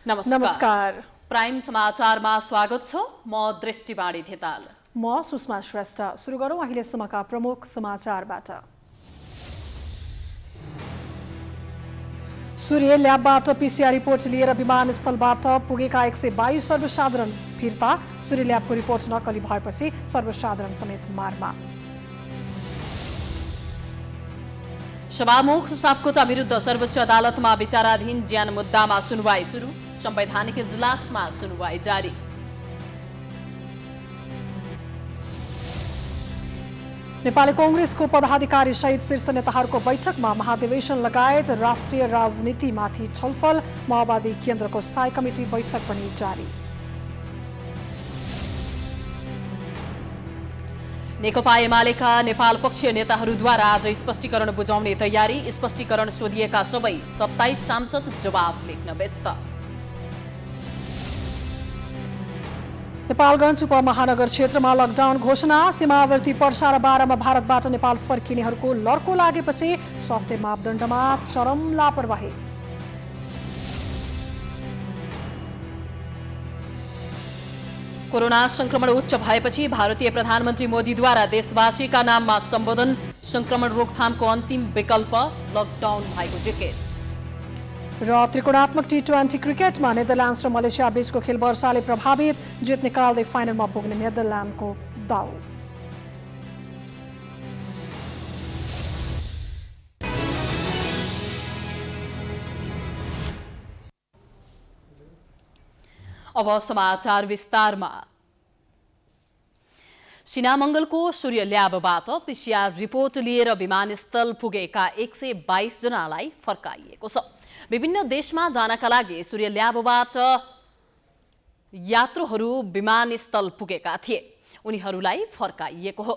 नमस्कार। प्राइम समाचारमा स्वागत छ। म दृष्टिबाणी धेताल। म सुषमा श्रेष्ठ। सुरु गरौँ अहिलेसम्मका प्रमुख समाचारबाट। सूर्य ल्याबबाट पीसीआर रिपोर्ट लिएर विमानस्थलबाट पुगेका 122 सर्वसाधारण फिर्ता। सूर्य ल्याबको रिपोर्ट नक्कली भएपछि सर्वसाधारण समेत मारमा। सभामुख सापकोटा विरुद्ध सर्वोच्च अदालतमा विचाराधीन ज्यान मुद्दामा सुनवाई सुरु। संवैधानिक इजलासमा सुनवाई जारी। नेपाली कांग्रेसको पदाधिकारी सहित शीर्ष नेताहरूको बैठकमा महाधिवेशन लगायत राष्ट्रिय राजनीतिमाथि छलफल। माओवादी केन्द्रको स्थायी कमिटी बैठक पनि जारी। नेकपा एमालेका नेपाल पक्षीय नेताहरूद्वारा आज स्पष्टीकरण बुझाउने तयारी। स्पष्टीकरण सोधिएका सबै 27 सांसद जवाफ लेख्न व्यस्त। नेपालगञ्ज उपमहानगर क्षेत्रमा लकडाउन घोषणा। सीमावर्ती पर्सा र बारामा भारतबाट नेपाल फर्किनेहरूको लर्को लागेपछि स्वास्थ्य मापदण्डमा चरम लापरवाही। कोरोना संक्रमण उच्च भएपछि भारतीय प्रधानमन्त्री मोदीद्वारा देशवासीका नाममा सम्बोधन। संक्रमण रोकथामको अन्तिम विकल्प लकडाउन भएको जिकिर। र त्रिकोणात्मक T20 क्रिकेटमा नेदरल्यान्ड्स र मलेसिया बीचको खेल वर्षाले प्रभावित। जित निकाल्दै फाइनलमा पुग्ने नेदरल्यान्डको दाउ। अब समाचार विस्तारमा। सिनामंगलको सूर्य ल्याबबाट पीसीआर रिपोर्ट लिएर विमानस्थल पुगेका 122 जनालाई फर्काइएको छ। विभिन्न देशमा जानका लागि सूर्य ल्याबबाट यात्रुहरू विमानस्थल पुगेका थिए। उनीहरूलाई फर्काइएको हो।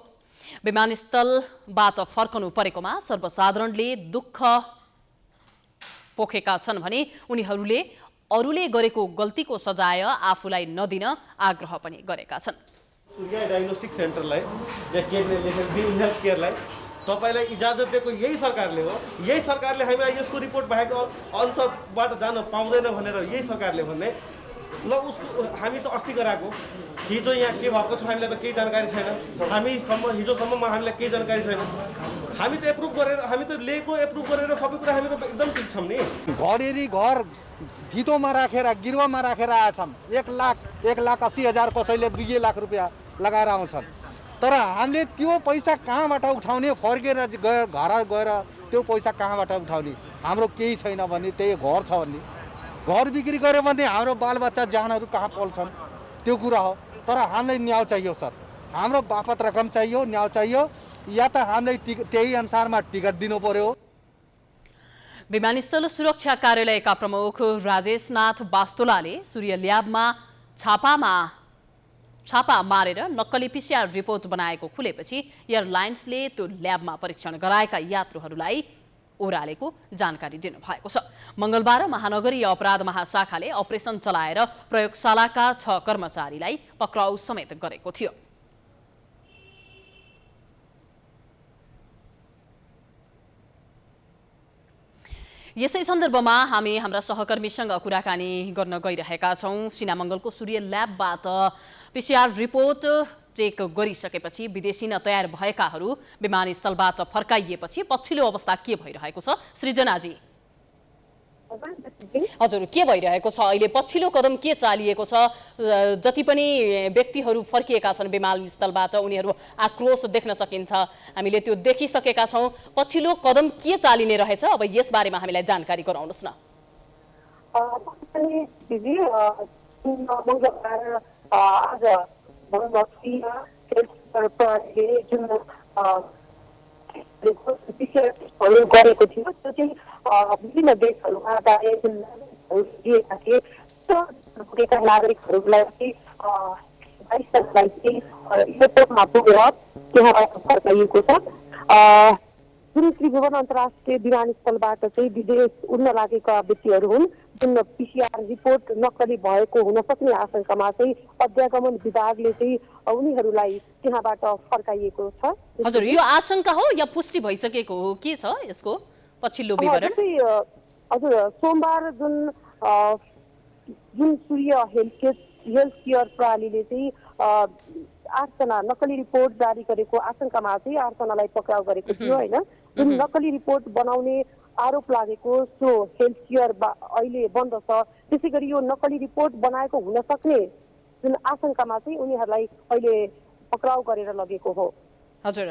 विमानस्थलबाट फर्कनु परेकोमा सर्वसाधारणले दुःख पोखेका छन् भने उनीहरूले अरूले गरेको गल्तीको सजाय आफूलाई नदिन आग्रह पनि गरेका छन्। सूर्य डायग्नोस्टिक सेन्टरलाई या हेल्थ केयरलाई तपाईलाई इजाजत दिएको यही सरकारले हो। यही सरकारले हामीलाई यसको रिपोर्ट बाहेक अन्तबाट जान पाउँदैन भनेर यही सरकारले भन्ने ल उसको हामी त अस्ति गराएको हिजो यहाँ के भएको छ हामीलाई त केही जानकारी छैन। हिजोसम्ममा हामीलाई केही जानकारी छैन। हामी त एप्रुभ गरेर हामी त लिएको एप्रुभ गरेर सबै कुरा हामी त एकदम ठिक छौँ नि। घरेरी घर धितोमा राखेर गिर्वामा राखेर आएछौँ। 1,80,000 कसैले 2 लाख रुपियाँ लगाएर आउँछन्। तर हामीले त्यो पैसा कहाँबाट उठाउने, फर्केर घर गएर त्यो पैसा कहाँबाट उठाउने? हाम्रो केही छैन भने त्यही घर छ भने घर बिक्री गऱ्यो भने हाम्रो बालबच्चा ज्यानहरू कहाँ पल्छन् त्यो कुरा हो। तर हामीलाई न्याय चाहियो सर। हाम्रो बापत रकम चाहियो, न्याय चाहियो, या त हामीलाई त्यही अनुसारमा टिकट दिनु पर्यो। विमानस्थल सुरक्षा कार्यालयका प्रमुख राजेशनाथ बास्तोलाले सूर्य ल्याबमा छापा मारेर नक्कली पीसीआर रिपोर्ट बनाएको खुलेपछि एयरलाइन्सले त्यो ल्याबमा परीक्षण गराएका यात्रुहरूलाई ओह्रालेको जानकारी दिनुभएको छ। मंगलबार महानगरीय अपराध महाशाखाले अपरेसन चलाएर प्रयोगशालाका 6 कर्मचारीलाई पक्राउ समेत गरेको थियो। यसै सन्दर्भमा हामी हाम्रा सहकर्मीसँग कुराकानी गर्न गइरहेका छौं। सिनामंगलको सूर्य ल्याबबाट पीसीआर रिपोर्ट चेक गरिसकेपछि विदेशी न तयार भएकाहरू विमानस्थलबाट फर्काइएपछि पछिल्लो अवस्था के भइरहेको छ सृजनाजी? हजुर, के भइरहेको छ अहिले? पछिल्लो कदम के चालिएको छ? जति पनि व्यक्तिहरू फर्किएका छन् विमानस्थलबाट उनीहरू आक्रोश देख्न सकिन्छ। हामीले त्यो देखिसकेका छौं। पछिल्लो कदम के चालिने रहेछ? अब यस बारेमा हामीलाई जानकारी गराउनुस् न। आज भक्तिमा जुन गरेको थियो त्यो चाहिँ विभिन्न देशहरूमा दिएका थिए। पुगेका नागरिकहरूलाई चाहिँ 22 चाहिँ एयरपोर्टमा पुगेर त्यहाँबाट फर्काइएको छ। जुन त्रिभुवन अन्तर्राष्ट्रिय विमानस्थलबाट चाहिँ विदेश उड्न लागेका व्यक्तिहरू हुन् जुन पीसीआर रिपोर्ट नक्कली भएको हुन सक्ने आशंकामा चाहिँ अध्यागमन विभागले चाहिँ उनीहरूलाई त्यहाँबाट फर्काइएको छ। हजुर, यो आशंका हो या पुष्टि भइसकेको हो? के छ यसको पछिल्लो विवरण? हजुर, सोमबार जुन जुन सूर्य हेल्थ केयर प्रणालीले चाहिँ 8जना नक्कली रिपोर्ट जारी गरेको आशंकामा चाहिँ 8जनालाई पक्राउ गरेको थियो होइन। जुन नक्कली रिपोर्ट बनाउने आरोप लागेको सो हेल्थ केयर अहिले बन्द छ। त्यसै गरी यो नक्कली रिपोर्ट बनाएको हुन सक्ने जुन आशंकामा चाहिँ उनीहरूलाई अहिले पक्राउ गरेर लगेको हो। हजुर,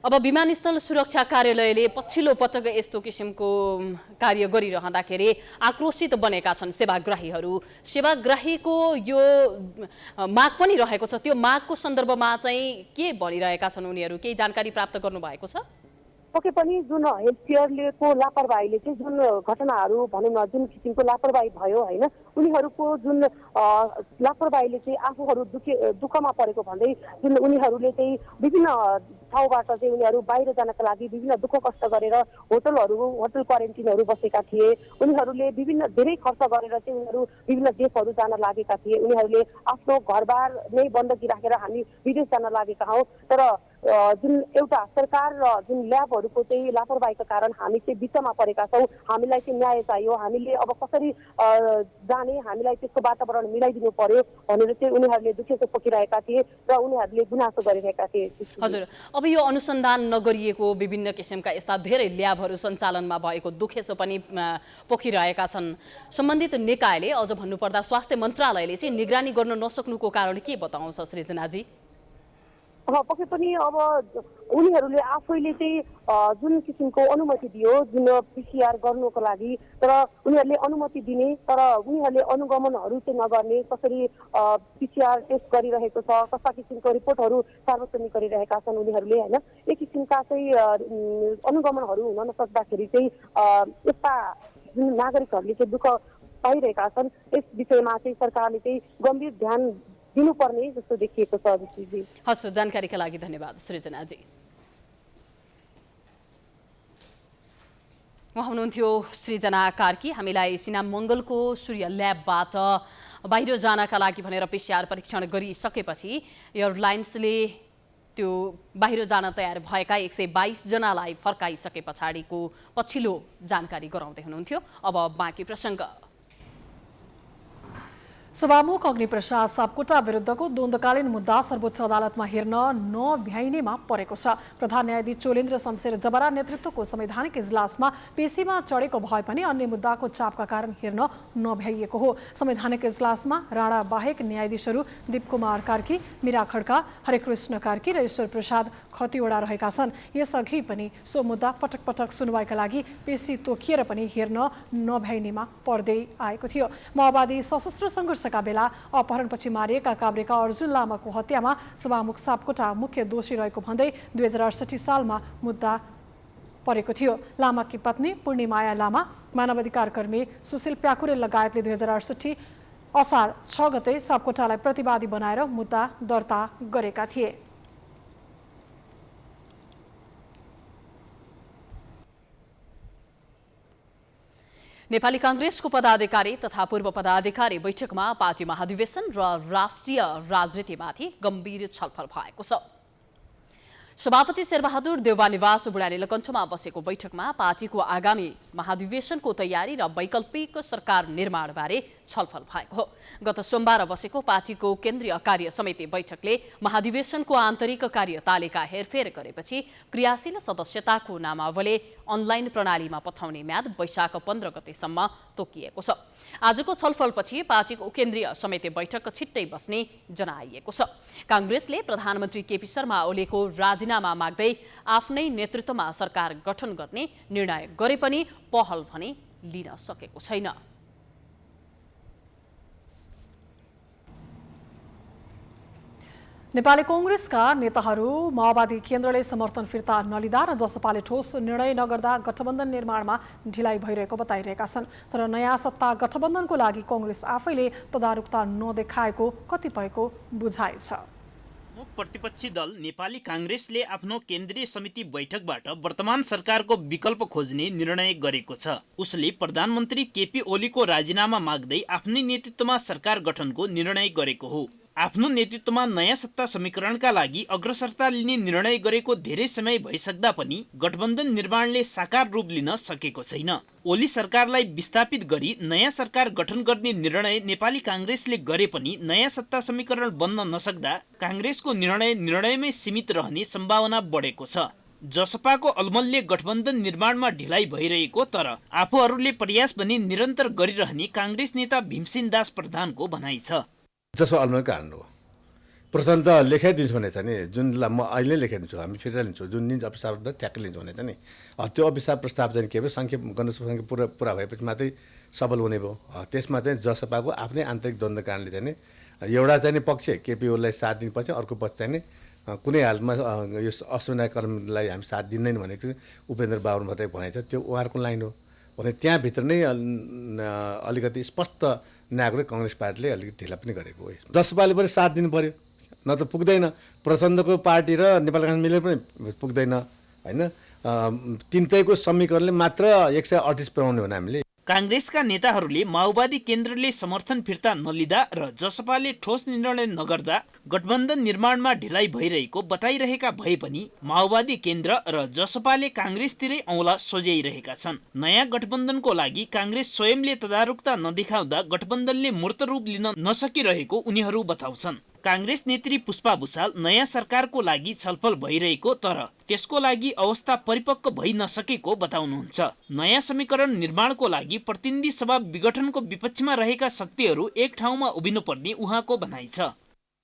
अब विमानस्थल सुरक्षा कार्यालयले पछिल्लो पटक यस्तो किसिमको कार्य गरिरहँदाखेरि आक्रोशित बनेका छन् सेवाग्राहीहरू। सेवाग्राहीको यो माग पनि रहेको छ, त्यो मागको सन्दर्भमा चाहिँ के भनिरहेका छन् उनीहरू, केही जानकारी प्राप्त गर्नुभएको छ? पक्कै पनि जुन हेल्थ केयरको लापरवाहीले चाहिँ जुन घटनाहरू भनौँ न जुन किसिमको लापरवाही भयो होइन, उनीहरूको जुन लापरवाहीले चाहिँ आफूहरू दुःखमा परेको भन्दै जुन उनीहरूले चाहिँ विभिन्न ठाउँबाट चाहिँ उनीहरू बाहिर जानका लागि विभिन्न दुःख कष्ट गरेर होटल क्वारेन्टिनहरू बसेका थिए। उनीहरूले विभिन्न धेरै खर्च गरेर चाहिँ उनीहरू विभिन्न देशहरू जान लागेका थिए। उनीहरूले आफ्नो घरबार नै बन्दकी राखेर हामी विदेश जान लागेका हौँ। तर जुन एउटा सरकार र जुन ल्याबहरूको चाहिँ लापरवाहीका कारण हामी चाहिँ बिचमा परेका छौँ। हामीलाई चाहिँ न्याय चाहियो, हामीले अब कसरी जाने, हामीलाई त्यसको वातावरण मिलाइदिनु पर्यो भनेर चाहिँ उनीहरूले दुखेसो पोखिरहेका थिए र उनीहरूले गुनासो गरिरहेका थिए। हजुर, अब यो अनुसन्धान नगरिएको विभिन्न किसिमका यस्ता धेरै ल्याबहरू सञ्चालनमा भएको दुखेसो पनि पोखिरहेका छन्। सम्बन्धित निकायले, अझ भन्नुपर्दा स्वास्थ्य मन्त्रालयले चाहिँ निगरानी गर्न नसक्नुको कारण के बताउँछ सृजनाजी? पक्कै पनि अब उनीहरूले आफैले चाहिँ जुन किसिमको अनुमति दियो जुन पिसिआर गर्नुको लागि, तर उनीहरूले अनुमति दिने तर उनीहरूले अनुगमनहरू चाहिँ नगर्ने, कसरी पिसिआर टेस्ट गरिरहेको छ, कस्ता किसिमको रिपोर्टहरू सार्वजनिक गरिरहेका छन् उनीहरूले होइन, एक किसिमका चाहिँ अनुगमनहरू हुन नसक्दाखेरि चाहिँ यस्ता जुन नागरिकहरूले चाहिँ दुःख पाइरहेका छन्, यस विषयमा चाहिँ सरकारले चाहिँ गम्भीर ध्यान दिनुपर्ने जस्तो देखिएको छ। हस्, जानकारीका लागि धन्यवाद सृजनाजी। उहाँ हुनुहुन्थ्यो सृजना कार्की। हामीलाई सिनाम मङ्गलको सूर्य ल्याबबाट बाहिर जानका लागि भनेर पिसिआर परीक्षण गरिसकेपछि एयरलाइन्सले त्यो बाहिर जान तयार भएका 122 जनालाई फर्काइसके पछाडिको पछिल्लो जानकारी गराउँदै हुनुहुन्थ्यो। अब बाँकी प्रसङ्ग। सभामुख अग्निप्रसाद सापकोटा विरुद्धको द्वन्द्वकालीन मुद्दा सर्वोच्च अदालतमा हेर्न नभ्याइनेमा परेको छ। प्रधान न्यायाधीश चोलेन्द्र शमशेर जबरा नेतृत्वको संवैधानिक इजलासमा पेशीमा चढेको भए पनि अन्य मुद्दाको चापका कारण हेर्न नभ्याइएको हो। संवैधानिक इजलासमा राणा बाहेक न्यायाधीशहरू दीपकुमार कार्की, मीरा खड्का, हरेकृष्ण कार्की र ईश्वर प्रसाद खतिवडा रहेका छन्। यसअघि पनि सो मुद्दा पटक पटक सुनवाईका लागि पेशी तोकिएर पनि हेर्न नभ्याइनेमा पर्दै आएको थियो। माओवादी सशस्त्र सङ्घर्ष का बेला अपहरणपछि मारिएका काभ्रेका अर्जुन लामाको हत्यामा सभामुख सापकोटा मुख्य दोषी रहेको भन्दै 2068 सालमा मुद्दा परेको थियो। लामाकी पत्नी पूर्णिमाया लामा, मानवाधिकार कर्मी सुशील प्याकुरे लगायतले 2068 असार 6 गते सापकोटालाई प्रतिवादी बनाएर मुद्दा दर्ता गरेका थिए। नेपाली कांग्रेसको पदाधिकारी तथा पूर्व पदाधिकारी बैठकमा पार्टी महाधिवेशन र राष्ट्रिय राजनीतिमाथि गम्भीर छलफल भएको छ। सभापति शेरबहादुर देउवा निवास बुढानीलकण्ठमा बसेको बैठकमा पार्टीको आगामी महाधिवेशनको तयारी र वैकल्पिक सरकार निर्माणबारे छलफल भएको हो। गत सोमबार बसेको पार्टीको केन्द्रीय कार्य समिति बैठकले महाधिवेशनको आन्तरिक कार्यतालिका हेरफेर गरेपछि क्रियाशील सदस्यताको नामावली अनलाइन प्रणालीमा पठाउने म्याद वैशाख 15 गतेसम्म तोकिएको छ। आजको छलफलपछि पार्टीको केन्द्रीय समिति बैठक छिट्टै बस्ने जनाइएको छ। कांग्रेसले प्रधानमन्त्री केपी शर्मा ओलीको राजीनामा माग्दै आफ्नै नेतृत्वमा सरकार गठन गर्ने निर्णय गरे पनि पहल भने लिन सकेको छैन। नेपाली कांग्रेसका नेताहरू माओवादी केन्द्रले समर्थन फिर्ता नलिँदा र जसपाले ठोस निर्णय नगर्दा गठबन्धन निर्माणमा ढिलाइ भइरहेको बताइरहेका छन्। तर नयाँ सत्ता गठबन्धनको लागि कांग्रेस आफैले तदारुकता नदेखाएको कतिपयको बुझाइ छ। प्रमुख प्रतिपक्षी दल नेपाली कांग्रेसले आफ्नो केन्द्रीय समिति बैठकबाट वर्तमान सरकारको विकल्प खोज्ने निर्णय गरेको छ। उसले प्रधानमन्त्री केपी ओलीको राजीनामा माग्दै आफ्नै नेतृत्वमा सरकार गठनको निर्णय गरेको हो। आफ्नो नेतृत्वमा नयाँ सत्ता समीकरणका लागि अग्रसरता लिने निर्णय गरेको धेरै समय भइसक्दा पनि गठबन्धन निर्माणले साकार रूप लिन सकेको छैन। ओली सरकारलाई विस्थापित गरी नयाँ सरकार गठन गर्ने निर्णय नेपाली काङ्ग्रेसले गरे पनि नयाँ सत्ता समीकरण बन्न नसक्दा काङ्ग्रेसको निर्णयमै सीमित रहने सम्भावना बढेको छ। जसपाको अलमलले गठबन्धन निर्माणमा ढिलाइ भइरहेको तर आफूहरूले प्रयास पनि निरन्तर गरिरहने काङ्ग्रेस नेता भीमसेन दास प्रधानको भनाइ छ। जसो अलमलको कारण हो। प्रचण्ड लेखाइदिन्छु भने चाहिँ नि जुनलाई म अहिले लेखाइदिन्छु, हामी फिर्ता लिन्छौँ, जुन दिन अभिशाप ठ्याक्कै लिन्छौँ भने चाहिँ नि त्यो अभिशाप प्रस्ताव चाहिँ के भयो, सङ्ख्या गणसङ्ख्या पुरा भएपछि मात्रै सबल हुने भयो। त्यसमा चाहिँ जसपाको आफ्नै आन्तरिक द्वन्द्व कारणले चाहिँ नि एउटा चाहिँ नि पक्ष केपी ओलीलाई साथ दिनुपर्छ, अर्को पक्ष चाहिँ नि कुनै हालमा यो अश्विनाय कर्मलाई हामी साथ दिँदैन भनेको उपेन्द्र बाबुर मात्रै भनाइ छ। त्यो उहाँहरूको लाइन हो भने त्यहाँभित्र नै अलिकति स्पष्ट नआएको कङ्ग्रेस पार्टीले अलिकति ढिला पनि गरेको हो। जसपाले पनि साथ दिनु पर्यो, न त पुग्दैन। प्रचण्डको पार्टी र नेपाल काङ्ग्रेस मिलेर पनि पुग्दैन होइन। तिनटैको समीकरणले मात्र 138 पुर्याउने हो हामीले। काङ्ग्रेसका नेताहरूले माओवादी केन्द्रले समर्थन फिर्ता नलिँदा र जसपाले ठोस निर्णय नगर्दा गठबन्धन निर्माणमा ढिलाइ भइरहेको बताइरहेका भए पनि माओवादी केन्द्र र जसपाले काङ्ग्रेसतिरै औँला सोझ्याइरहेका छन्। नयाँ गठबन्धनको लागि काङ्ग्रेस स्वयंले तदारुकता नदेखाउँदा गठबन्धनले मूर्त रूप लिन नसकिरहेको उनीहरू बताउँछन्। काङ्ग्रेस नेत्री पुष्पा भुसाल नयाँ सरकारको लागि छलफल भइरहेको तर त्यसको लागि अवस्था परिपक्व भइ नसकेको बताउनुहुन्छ। नयाँ समीकरण निर्माणको लागि प्रतिनिधि सभा विघटनको विपक्षमा रहेका शक्तिहरू एक ठाउँमा उभिनुपर्ने उहाँको भनाइ छ।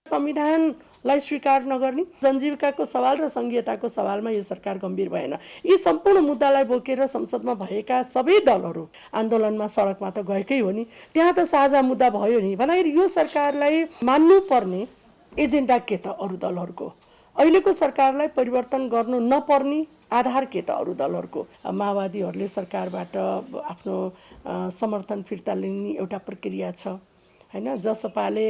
संविधानलाई स्वीकार नगर्ने, जनजीविकाको सवाल र संघीयताको सवालमा यो सरकार गम्भीर भएन। यी सम्पूर्ण मुद्दालाई बोकेर संसदमा भएका सबै दलहरू आन्दोलनमा सडकमा त गएकै हो नि, त्यहाँ त साझा मुद्दा भयो नि भन्दाखेरि यो सरकारलाई मान्नुपर्ने एजेन्डा के त अरू दलहरूको, अहिलेको सरकारलाई परिवर्तन गर्नु नपर्ने आधार के त अरू दलहरूको। माओवादीहरूले सरकारबाट आफ्नो समर्थन फिर्ता लिने एउटा प्रक्रिया छ हैन। जसपाले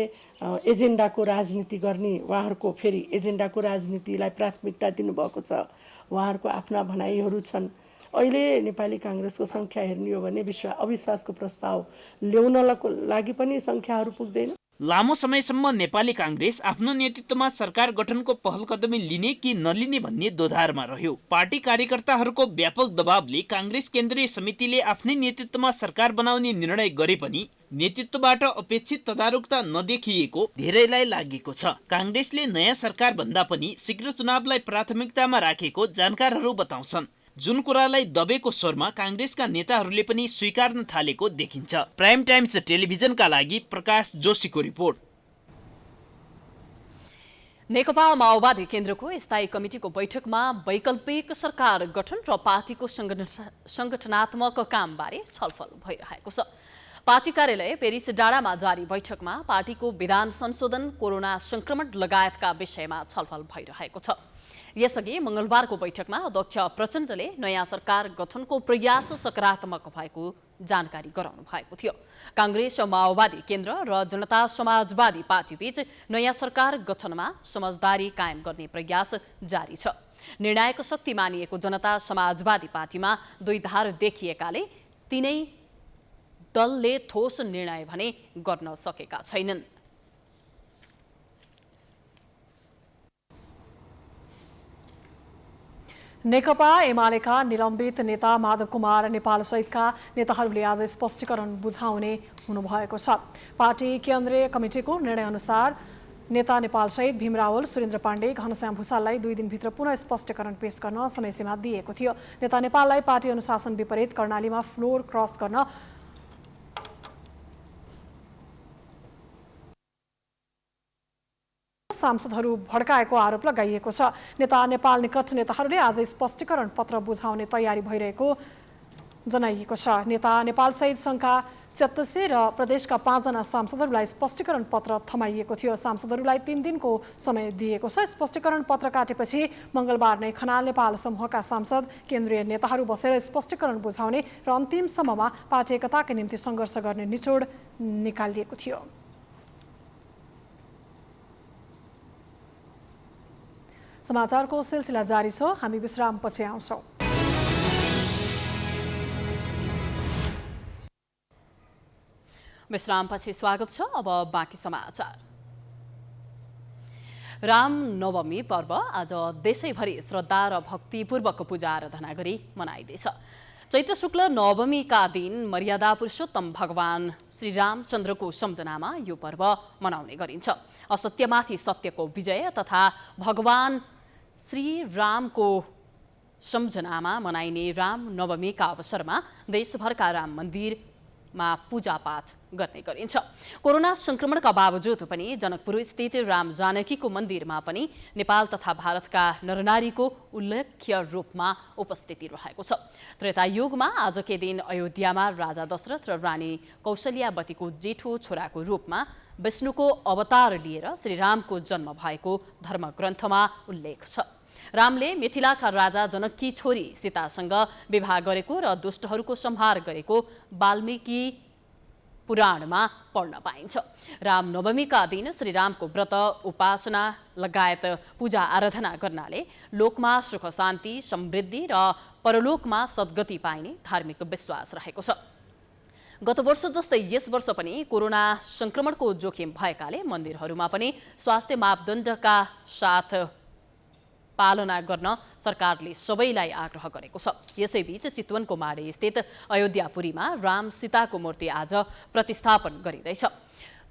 एजेन्डाको राजनीति गर्ने, उहाँहरूको फेरि एजेन्डाको राजनीतिलाई प्राथमिकता दिनुभएको छ, उहाँहरूको आफ्ना भनाइहरू छन्। अहिले नेपाली काङ्ग्रेसको सङ्ख्या हेर्ने हो भने अविश्वासको प्रस्ताव ल्याउनको लागि पनि सङ्ख्याहरू पुग्दैन। लामो समयसम्म नेपाली काङ्ग्रेस आफ्नो नेतृत्वमा सरकार गठनको पहल कदमी लिने कि नलिने भन्ने दोधारमा रह्यो। पार्टी कार्यकर्ताहरूको व्यापक दबावले काङ्ग्रेस केन्द्रीय समितिले आफ्नै नेतृत्वमा सरकार बनाउने निर्णय गरे पनि नेतृत्वबाट अपेक्षित तदारुकता नदेखिएको धेरैलाई लागेको छ। काङ्ग्रेसले नयाँ सरकार भन्दा पनि शीघ्र चुनावलाई प्राथमिकतामा राखेको जानकारहरू बताउँछन्। जुन कुरालाई दबेको स्वरमा काङ्ग्रेसका नेताहरूले पनि स्वीकार्न थालेको देखिन्छ। प्राइम टाइम्स टेलिभिजनका लागि प्रकाश जोशीको रिपोर्ट। नेकपा माओवादी केन्द्रको स्थायी कमिटिको बैठकमा वैकल्पिक सरकार गठन र पार्टीको संगठनात्मक कामबारे छलफल भइरहेको छ। पार्टी कार्यालय पेरिस डाँडामा जारी बैठकमा पार्टीको विधान संशोधन, कोरोना संक्रमण लगायतका विषयमा छलफल भइरहेको छ। यसअघि मंगलबारको बैठकमा अध्यक्ष प्रचण्डले नयाँ सरकार गठनको प्रयास सकारात्मक भएको जानकारी गराउनु भएको थियो। काङ्ग्रेस, माओवादी केन्द्र र जनता समाजवादी पार्टीबीच नयाँ सरकार गठनमा समझदारी कायम गर्ने प्रयास जारी छ। निर्णायक शक्ति मानिएको जनता समाजवादी पार्टीमा दुई धार देखिएकाले तीनै दलले ठोस निर्णय भने गर्न सकेका छैनन्। नेकपा एमालेका निलम्बित नेता माधव कुमार नेपाल सहितका नेताहरूले आज स्पष्टीकरण बुझाउने हुनुभएको छ। पार्टी केन्द्रीय कमिटिको निर्णयअनुसार नेता नेपाल सहित भीम रावल, सुरेन्द्र पाण्डे, घनश्याम भुसाललाई 2 दिनभित्र पुनः स्पष्टीकरण पेश गर्न समयसीमा दिएको थियो। नेता नेपाललाई पार्टी अनुशासन विपरीत कर्णालीमा फ्लोर क्रस गर्न सांसदहरू भड्काएको आरोप लगाइएको छ। नेता नेपाल निकट नेताहरूले आज स्पष्टीकरण पत्र बुझाउने तयारी भइरहेको जनाइएको छ। नेता नेपाल सहित सङ्घका सदस्य र प्रदेशका 5 जना सांसदहरूलाई स्पष्टीकरण पत्र थमाइएको थियो। सांसदहरूलाई 3 दिनको समय दिएको छ। स्पष्टीकरण पत्र काटेपछि मंगलबार नै खनाल नेपाल समूहका सांसद, केन्द्रीय नेताहरू बसेर स्पष्टीकरण बुझाउने र अन्तिमसम्ममा पार्टी एकताका निम्ति सङ्घर्ष गर्ने निचोड निकालिएको थियो। समाचारको सिलसिला जारी छ। हामी विश्रामपछि आउँछौँ। विश्रामपछि स्वागत छ। अब बाँकी समाचार। रामनवमी पर्व आज देशैभरि श्रद्धा र भक्तिपूर्वक पूजा आराधना गरी मनाइँदैछ। चैत्र शुक्ल नवमीका दिन मर्यादा पुरुषोत्तम भगवान श्री रामचन्द्रको सम्झनामा यो पर्व मनाउने गरिन्छ। असत्यमाथि सत्यको विजय तथा भगवान श्री रामको सम्झनामा मनाइने रामनवमीका अवसरमा देशभरका राम मन्दिरमा पूजापाठ गर्ने गरिन्छ। कोरोना संक्रमणका बावजुद पनि जनकपुर स्थित राम जानकीको मन्दिरमा पनि नेपाल तथा भारतका नरनारीको उल्लेख्य रूपमा उपस्थिति रहेको छ। त्रेता युगमा आजकै दिन अयोध्यामा राजा दशरथ र रानी कौशल्यावतीको जेठो छोराको रूपमा विष्णुको अवतार लिएर श्रीरामको जन्म भएको धर्मग्रन्थमा उल्लेख छ। रामले मिथिलाका राजा जनककी छोरी सीतासँग विवाह गरेको र दुष्टहरूको संहार गरेको वाल्मीकि पुराणमा पढ्न पाइन्छ। रामनवमीका दिन श्रीरामको व्रत उपासना लगायत पूजा आराधना गर्नाले लोकमा सुख शान्ति समृद्धि र परलोकमा सद्गति पाइने धार्मिक विश्वास रहेको छ। गत वर्ष जस्तै यस वर्ष पनि कोरोना संक्रमणको जोखिम भएकाले मन्दिरहरूमा पनि स्वास्थ्य मापदण्डका साथ पालना गर्न सरकारले सबैलाई आग्रह गरेको छ। यसैबीच चितवनको माडे स्थित अयोध्यापुरीमा राम सीताको मूर्ति आज प्रतिस्थापन गरिँदैछ।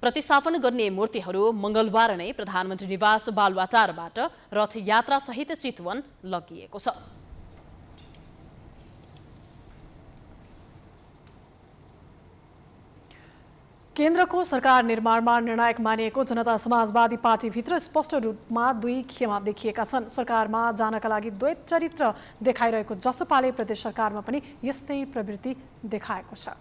प्रतिस्थापन गर्ने मूर्तिहरू मंगलबार नै प्रधानमन्त्री निवास बालुवाटारबाट रथयात्रा सहित चितवन लगिएको छ। केन्द्रको सरकार निर्माणमा निर्णायक मानिएको जनता समाजवादी पार्टीभित्र स्पष्ट रूपमा दुई खेमा देखिएका छन्। सरकारमा जानका लागि द्वैत चरित्र देखाइरहेको जसपाले प्रदेश सरकारमा पनि यस्तै प्रवृत्ति देखाएको छ।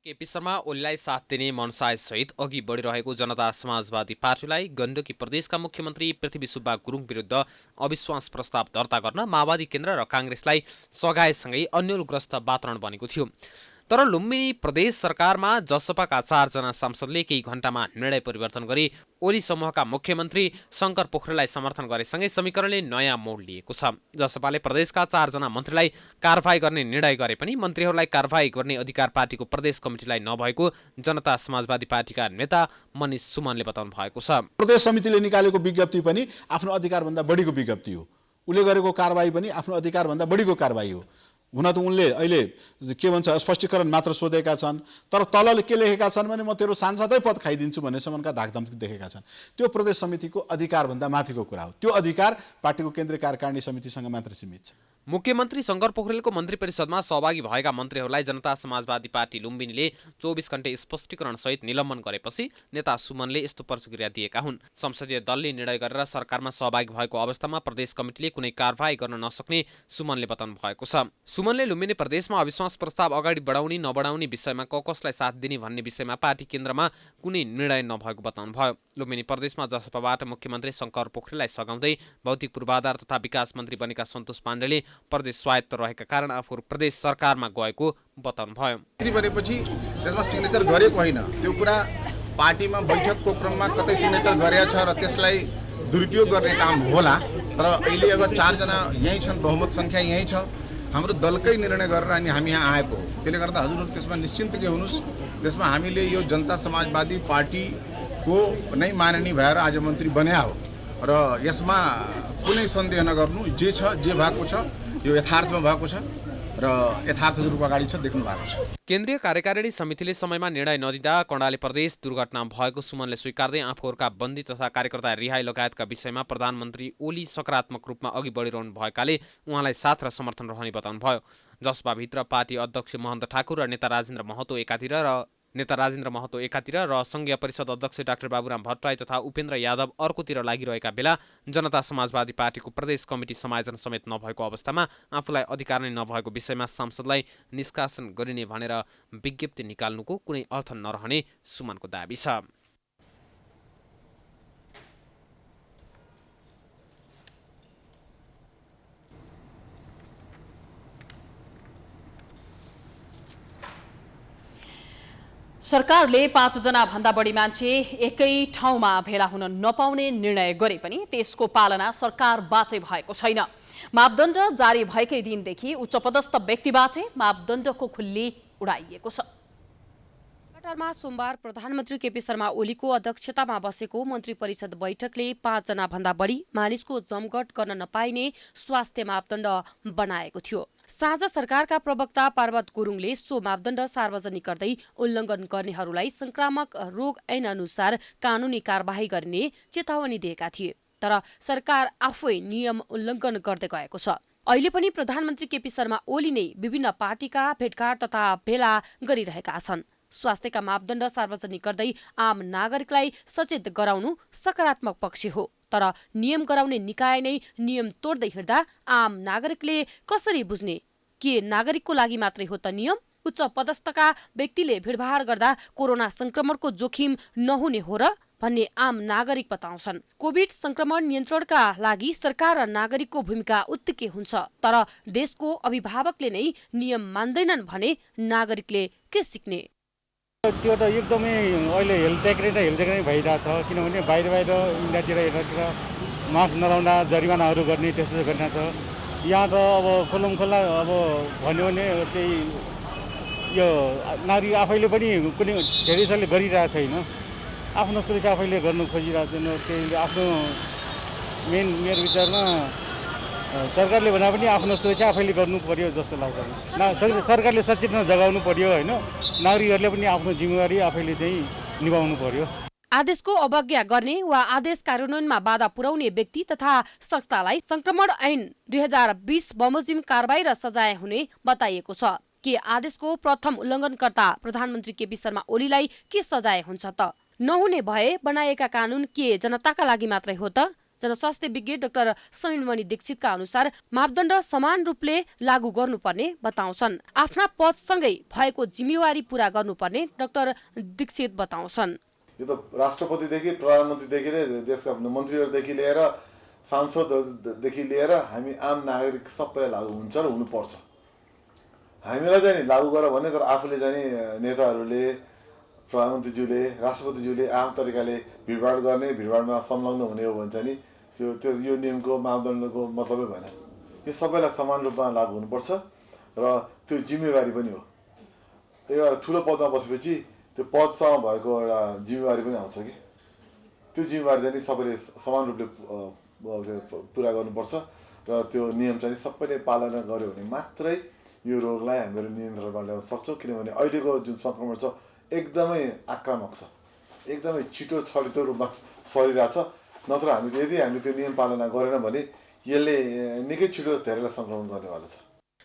केपी शर्मा ओलीलाई साथ दिने मनसायसहित अघि बढिरहेको जनता समाजवादी पार्टीलाई गण्डकी प्रदेशका मुख्यमन्त्री पृथ्वी सुब्बा गुरुङ विरुद्ध अविश्वास प्रस्ताव दर्ता गर्न माओवादी केन्द्र र काङ्ग्रेसलाई सघाएसँगै अन्यलग्रस्त वातावरण बनेको थियो। तर लुम्बिनी प्रदेश सरकारमा जसपाका 4 जना सांसदले केही घण्टामा निर्णय परिवर्तन गरी ओली समूहका मुख्यमन्त्री शङ्कर पोखरेललाई समर्थन गरेसँगै समीकरणले नयाँ मोड लिएको छ। जसपाले प्रदेशका 4 जना मन्त्रीलाई कारबाही गर्ने निर्णय गरे पनि मन्त्रीहरूलाई कारबाही गर्ने अधिकार पार्टीको प्रदेश कमिटीलाई नभएको जनता समाजवादी पार्टीका नेता मनिष सुमनले बताउनु भएको छ। प्रदेश समितिले निकालेको विज्ञप्ति पनि आफ्नो अधिकारभन्दा बढीको विज्ञप्ति हो। उले गरेको कारबाही पनि आफ्नो अधिकारभन्दा बढीको कारबाही हो। हुन त उनले अहिले के भन्छ स्पष्टीकरण मात्र सोधेका छन्, तर तलले के लेखेका छन् भने म तेरो सांसदै पद खाइदिन्छु भन्नेसम्मका धाकधम्की देखेका छन्। त्यो प्रदेश समितिको अधिकारभन्दा माथिको कुरा हो। त्यो अधिकार पार्टीको केन्द्रीय कार्यकारिणी समितिसँग मात्र सीमित छ। मुख्यमन्त्री शङ्कर पोखरेलको मन्त्री परिषदमा सहभागी भएका मन्त्रीहरूलाई जनता समाजवादी पार्टी लुम्बिनीले 24 घण्टे स्पष्टीकरण सहित निलम्बन गरेपछि नेता सुमनले यस्तो प्रतिक्रिया दिएका हुन्। संसदीय दलले निर्णय गरेर सरकारमा सहभागी भएको अवस्थामा प्रदेश कमिटीले कुनै कारबाही गर्न नसक्ने सुमनले बताउनु भएको छ। सुमनले लुम्बिनी प्रदेशमा अविश्वास प्रस्ताव अगाडि बढाउने नबढाउने विषयमा कसलाई साथ दिने भन्ने विषयमा पार्टी केन्द्रमा कुनै निर्णय नभएको बताउनु भयो। लुम्बिनी प्रदेशमा जसपाबाट मुख्यमन्त्री शङ्कर पोखरेललाई सघाउँदै भौतिक पूर्वाधार तथा विकास मन्त्री बनेका सन्तोष पाण्डेले प्रदेश स्वायत्त रहेका कारण आफूहरू प्रदेश सरकारमा गएको बताउनु भयो। बनेपछि त्यसमा सिग्नेचर गरेको होइन, त्यो कुरा पार्टीमा बैठकको क्रममा कतै सिग्नेचर गरेको छ र त्यसलाई दुरुपयोग गर्ने काम होला। तर अहिले अब 4 जना यहीँ छन्, बहुमत सङ्ख्या यहीँ छ, हाम्रो दलकै निर्णय गरेर अनि हामी यहाँ आएको हो। त्यसले गर्दा हजुरहरू त्यसमा निश्चिन्त के हुनुहोस्। त्यसमा हामीले यो जनता समाजवादी पार्टीको नै माननीय भएर आज मन्त्री बन्या हो र यसमा कुनै सन्देह नगर्नु। जे छ जे भएको छ यो यथार्थमा भएको छ र यथार्थ रूपमा अगाडि छ देख्नु भएको छ। केन्द्रीय कार्यकारिणी समितिले समयमा निर्णय नदिँदा कर्णाली प्रदेश दुर्घटना भएको सुमनले स्वीकार्दै आफूहरूका बन्दी तथा कार्यकर्ता रिहाई लगायतका विषयमा प्रधानमन्त्री ओली सकारात्मक रूपमा अघि बढिरहनु भएकाले उहाँलाई साथ र समर्थन रहने बताउनु भयो। जसपाभित्र पार्टी अध्यक्ष महन्त ठाकुर र नेता राजेन्द्र महतो एकातिर र संघीय परिषद अध्यक्ष डाक्टर बाबुराम भट्टराई तथा उपेन्द्र यादव अर्कोतिर लागिरहेका बेला जनता समाजवादी पार्टीको प्रदेश कमिटी समायोजन समेत नभएको अवस्थामा आफूलाई अधिकार नै नभएको विषयमा सांसदलाई निष्कासन गरिने भनेर विज्ञप्ति निकाल्नुको कुनै अर्थ नरहने सुमनको दाबी छ। सरकारले 5 जना भन्दा बढी मान्छे एकै ठाउँमा भेला हुन नपाउने निर्णय गरे पनि त्यसको पालना सरकारबाटै भएको छैन। मापदण्ड जारी भएकै दिनदेखि उच्चपदस्थ व्यक्तिबाटै मापदण्डको खुल्ली उडाइएको छ। बालुवाटारमा सोमबार प्रधानमन्त्री केपी शर्मा ओलीको अध्यक्षतामा बसेको मन्त्री परिषद बैठकले 5 जना भन्दा बढी मानिसको जमघट गर्न नपाइने स्वास्थ्य मापदण्ड बनाएको थियो। साझा सरकारका प्रवक्ता पार्वत गुरुङले सो मापदण्ड सार्वजनिक गर्दै उल्लङ्घन गर्नेहरूलाई संक्रामक रोग ऐन अनुसार कानूनी कारबाही गर्ने चेतावनी दिएका थिए। तर सरकार आफै नियम उल्लङ्घन गर्दै गएको छ। अहिले पनि प्रधानमन्त्री केपी शर्मा ओली नै विभिन्न पार्टीका भेटघाट तथा भेला गरिरहेका छन्। स्वास्थ्यका मापदण्ड सार्वजनिक गर्दै आम नागरिकलाई सचेत गराउनु सकारात्मक पक्ष हो। तर नियम गराउने निकाय नै नियम तोड्दै हिँड्दा आम नागरिकले कसरी बुझ्ने? के नागरिकको लागि मात्रै हो त नियम? उच्च पदस्थका व्यक्तिले भिडभाड गर्दा कोरोना संक्रमणको जोखिम नहुने हो र भन्ने आम नागरिक बताउँछन्। कोभिड संक्रमण नियन्त्रणका लागि सरकार र नागरिकको भूमिका उत्तिकै हुन्छ। तर देशको अभिभावकले नै नियम मान्दैनन् भने नागरिकले के सिक्ने? त्यो त एकदमै अहिले हेलचेक्रे भइरहेछ। किनभने बाहिर इन्डियातिर यतातिर मास्क नलाउँदा जरिमानाहरू गर्ने त्यस्तो गर्ने छ। यहाँ त अब खुल्ला अब भन्यो भने त्यही यो नागरिक आफैले पनि कुनै धेरै जसले गरिरहेको छैन। आफ्नो सुरक्षा आफैले गर्नु खोजिरहेको छैन। त्यही आफ्नो मेरो विचारमा सरकारले भन्दा पनि आफ्नो सुरक्षा आफैले गर्नु पर्यो जस्तो लाग्छ। सरकारले सचेतना जगाउनु पर्यो होइन। नागरिकहरूले पनि आफ्नो जिम्मेवारी आफैले चाहिँ निभाउनु पर्यो। आदेशको अवज्ञा गर्ने वा आदेश कार्यान्वयनमा बाधा पुर्याउने व्यक्ति तथा संस्थालाई संक्रमण ऐन 2020 बमोजिम कारबाही र सजाय हुने बताइएको छ। के आदेशको प्रथम उल्लङ्घनकर्ता प्रधानमन्त्री केपी शर्मा ओलीलाई के सजाय हुन्छ त? नहुने भए बनाएका कानून के जनताका लागि मात्रै हो त? जनस्वास्थ्य विज्ञ डाक्टर समीरमणि दीक्षितका अनुसार मापदण्ड समान रूपले लागू गर्नुपर्ने बताउँछन्। आफ्ना पदसँगै भएको जिम्मेवारी पूरा गर्नुपर्ने डाक्टर दीक्षित बताउँछन्। यो त राष्ट्रपतिदेखि प्रधानमन्त्रीदेखि देशका मन्त्रीहरूदेखि लिएर सांसददेखि लिएर हामी आम नागरिक सबैलाई लागू हुन्छ र हुनुपर्छ। हामीलाई चाहिँ लागू गर भने तर आफूले चाहिँ नेताहरूले प्रधानमन्त्रीज्यूले राष्ट्रपतिज्यूले आफ्नो तरिकाले भिडभाड गर्ने भिडभाडमा संलग्न हुने हो भने चाहिँ नि त्यो यो नियमको मापदण्डको मतलबै भएन। यो सबैलाई समान रूपमा लागू हुनुपर्छ र त्यो जिम्मेवारी पनि हो। एउटा ठुलो पदमा बसेपछि त्यो पदसँग भएको एउटा जिम्मेवारी पनि आउँछ कि त्यो जिम्मेवारी चाहिँ सबैले समान रूपले पुरा गर्नुपर्छ र त्यो नियम चाहिँ सबैले पालना गर्यो भने मात्रै यो रोगलाई हामीहरू नियन्त्रणमा ल्याउन सक्छौँ। किनभने अहिलेको जुन सङ्क्रमण छ एकदमै आक्रामक छ, एकदमै छिटो छरितो रूपमा सरिरहेछ। नत्र हामीले त्यो नियम पालना गरेन भने यसले निकै छिटो धेरैलाई सङ्क्रमण गर्नेवाला छ।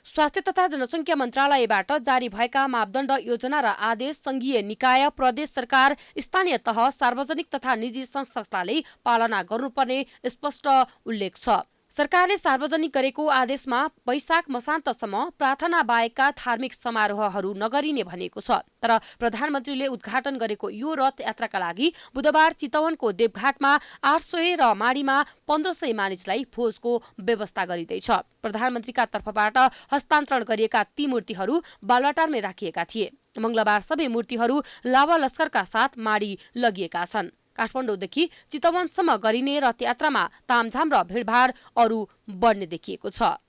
स्वास्थ्य तथा जनसङ्ख्या मन्त्रालयबाट जारी भएका मापदण्ड योजना र आदेश संघीय निकाय, प्रदेश सरकार, स्थानीय तह, सार्वजनिक तथा निजी सङ्घ संस्थाले पालना गर्नुपर्ने स्पष्ट उल्लेख छ। सरकारले सार्वजनिक गरेको आदेशमा वैशाख मसान्तसम्म प्रार्थना बाहेकका धार्मिक समारोहहरू नगरिने भनिएको छ। तर प्रधानमन्त्रीले उद्घाटन गरेको यो रथ यात्राका लागि बुधबार चितवनको देवघाटमा 800 र माडीमा 1500 मानिसलाई भोजको व्यवस्था गरिँदैछ। प्रधानमन्त्रीका तर्फबाट हस्तान्तरण गरिएका ती मूर्तिहरू बालुवाटारमै राखिएका थिए। मंगलबार सबै मूर्तिहरू लावा लस्करका साथ माडी लगिएका छन्। काठमाडौँदेखि चितवनसम्म गरिने रथ यात्रामा तामझाम र भिडभाड अरू बढ्ने देखिएको छ।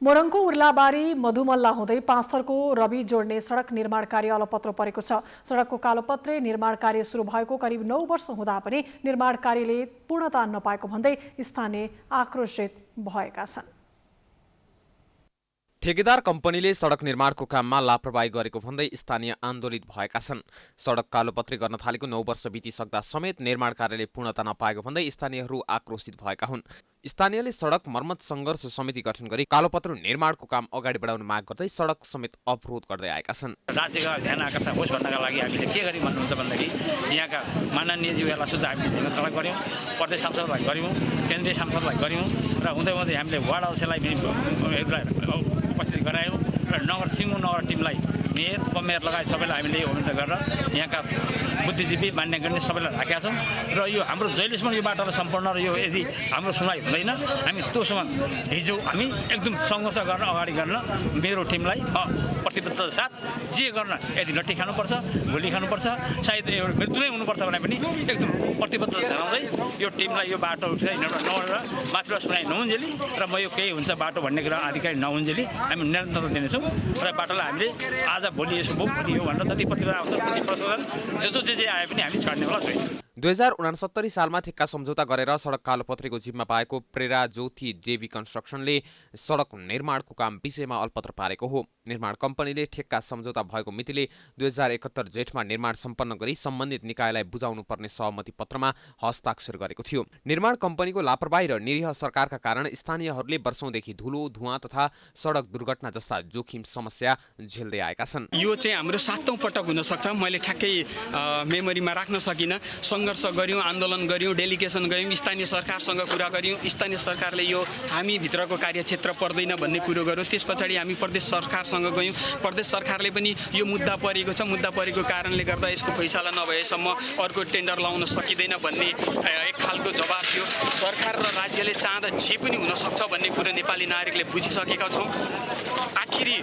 मोरङको उर्लाबारी मधुमल्ला हुँदै पाँचथरको रवि जोड्ने सडक निर्माण कार्य अलपत्र परेको छ। सडकको कालोपत्रे निर्माण कार्य सुरु भएको करिब 9 वर्ष हुँदा पनि निर्माण कार्यले पूर्णता नपाएको भन्दै स्थानीय आक्रोशित भएका छन्। ठेकेदार कम्पनीले सडक निर्माणको काममा लापरवाही गरेको भन्दै स्थानीय आन्दोलित भएका छन्। सडक कालोपत्री गर्न थालेको 9 वर्ष बितिसक्दा समेत निर्माण कार्यले पूर्णता नपाएको भन्दै स्थानीयहरू आक्रोशित भएका हुन्। स्थानीयले सडक मर्मत सङ्घर्ष समिति गठन गरी कालोपत्र निर्माणको काम अगाडि बढाउन माग गर्दै सडक समेत अवरोध गर्दै आएका छन्। राज्यका ध्यान आकर्षण होस् भन्नका लागि हामीले के गर्यौँ भन्नुहुन्छ भनेदेखि यहाँका माननीयज्यूहरूलाई शुद्ध हामीले निमन्त्रणा गऱ्यौँ, प्रदेश सांसदलाई गऱ्यौँ, केन्द्रीय सांसदलाई गऱ्यौँ र हुँदै हुँदै हामीले वार्ड अध्यक्षलाई उपस्थित गरायौँ र नगर सिङ्गो नगर टिमलाई मेयर उपमेयर लगायत सबैलाई हामीले अनुरोध गरेर यहाँका बुद्धिजीवी मान्यगण्य सबैलाई राखेका छौँ र यो हाम्रो जहिलेसम्म यो बाटोलाई सम्पूर्ण र यो यदि हाम्रो सुनवाई हुँदैन हामी त्योसम्म हिजो हामी एकदम सङ्घर्ष गर्न अगाडि गर्न मेरो टिमलाई प्रतिबद्धताका साथ जे गर्न यदि लट्ठी खानुपर्छ, गोली खानुपर्छ, सायद मृत्यु नै हुनुपर्छ भने पनि एकदम प्रतिबद्धता जनाउँदै यो टिमलाई यो बाटो नगरेर माथिबाट सुनाइ नहुन्जेली र म यो केही हुन्छ बाटो भन्ने कुरा आधिकारिक नहुन्जेली हामी निरन्तरता दिनेछौँ र बाटोलाई हामीले आज आज भोलि यसो भयो भोलि यो भनेर जति प्रतिवेदन आउँछ पुलिस प्रशासन जे आए पनि हामी छाड्ने होला छैन। 2069 सालमा ठेक्का सम्झौता गरेर सडक कालोपत्रीको जिम्मा पाएको प्रेरा ज्योति देवी कन्स्ट्रक्सनले सडक निर्माणको काम विषयमा अलपत्र पारेको हो। निर्माण कम्पनीले ठेक्का सम्झौता भएको मितिले 2071 जेठमा निर्माण सम्पन्न गरी सम्बन्धित निकायलाई बुझाउनु पर्ने सहमति पत्रमा हस्ताक्षर गरेको थियो। निर्माण कम्पनीको लापरवाही र निरीह सरकारका कारण स्थानीयहरूले वर्षौंदेखि धुलो, धुवाँ तथा सडक दुर्घटना जस्ता जोखिम समस्या झेल्दै आएका छन्। यो चाहिँ हाम्रो 7औं पटक हुन सक्छ। मैले ठ्याक्कै मेमोरीमा राख्न सकिनँ। सङ्घर्ष गर्यौँ, आन्दोलन गर्यौँ, डेलिगेसन गऱ्यौँ, स्थानीय सरकारसँग कुरा गर्यौँ। स्थानीय सरकारले यो हामी भित्रको कार्यक्षेत्र पर्दैन भन्ने कुरो गर्यो। त्यस पछाडि हामी प्रदेश सरकारसँग गयौँ। प्रदेश सरकारले पनि यो मुद्दा परेको छ, मुद्दा परेको कारणले गर्दा यसको फैसला नभएसम्म अर्को टेन्डर लाउन सकिँदैन भन्ने एक खालको जवाब थियो। सरकार र राज्यले चाहँदा जे पनि हुन सक्छ भन्ने कुरो नेपाली नागरिकले बुझिसकेका छौँ। आखिरी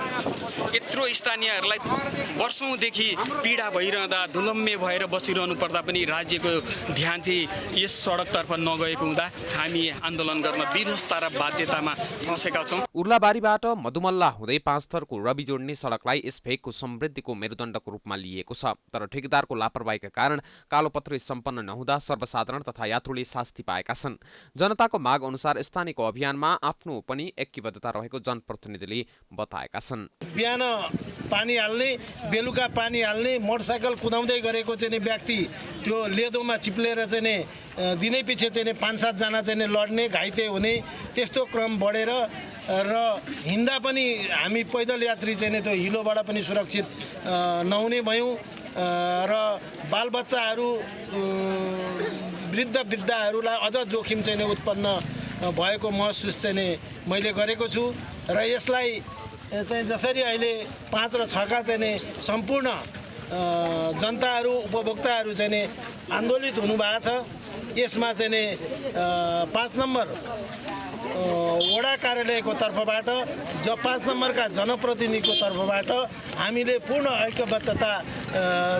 यत्रो स्थानीयहरूलाई वर्षौँदेखि पीडा भइरहँदा धुलम्मे भएर बसिरहनु पर्दा पनि राज्यको ध्यान चाहिँ यस सडकतर्फ नगएको हुँदा हामी आन्दोलन गर्न विवस्ता र बाध्यतामा फँसेका छौँ। उर्लाबारीबाट मधुमल्ला हुँदै 5 थरको रवि जोड्ने सडकलाई यस भेगको समृद्धिको मेरुदण्डको रूपमा लिएको छ। तर ठेकेदारको लापरवाहीका कारण कालोपत्री सम्पन्न नहुँदा सर्वसाधारण तथा यात्रुले शास्ति पाएका छन्। जनताको माग अनुसार स्थानीयको अभियानमा आफ्नो पनि ऐक्यबद्धता रहेको जनप्रतिनिधिले बताएका छन्। बिहान पानी हाल्ने, बेलुका पानी हाल्ने, मोटरसाइकल कुदाउँदै गरेको चाहिँ व्यक्ति त्यो लेदोमा चिप्लेर चाहिँ दिनै पछि चाहिँ 5-7 जना चाहिँ लड्ने, घाइते हुने त्यस्तो क्रम बढेर र हिँड्दा पनि हामी पैदल यात्री चाहिँ त्यो हिलोबाट पनि सुरक्षित नहुने भयौँ र बालबच्चाहरू वृद्धहरूलाई अझ जोखिम चाहिँ उत्पन्न भएको महसुस चाहिँ मैले गरेको छु र यसलाई चाहिँ जसरी अहिले 5 र 6 का चाहिँ सम्पूर्ण जनताहरू उपभोक्ताहरू चाहिँ आन्दोलित हुनुभएको छ। यसमा चाहिँ 5 नम्बर वडा कार्यालयको तर्फबाट 5 नम्बरका जनप्रतिनिधिको तर्फबाट हामीले पूर्ण ऐक्यबद्धता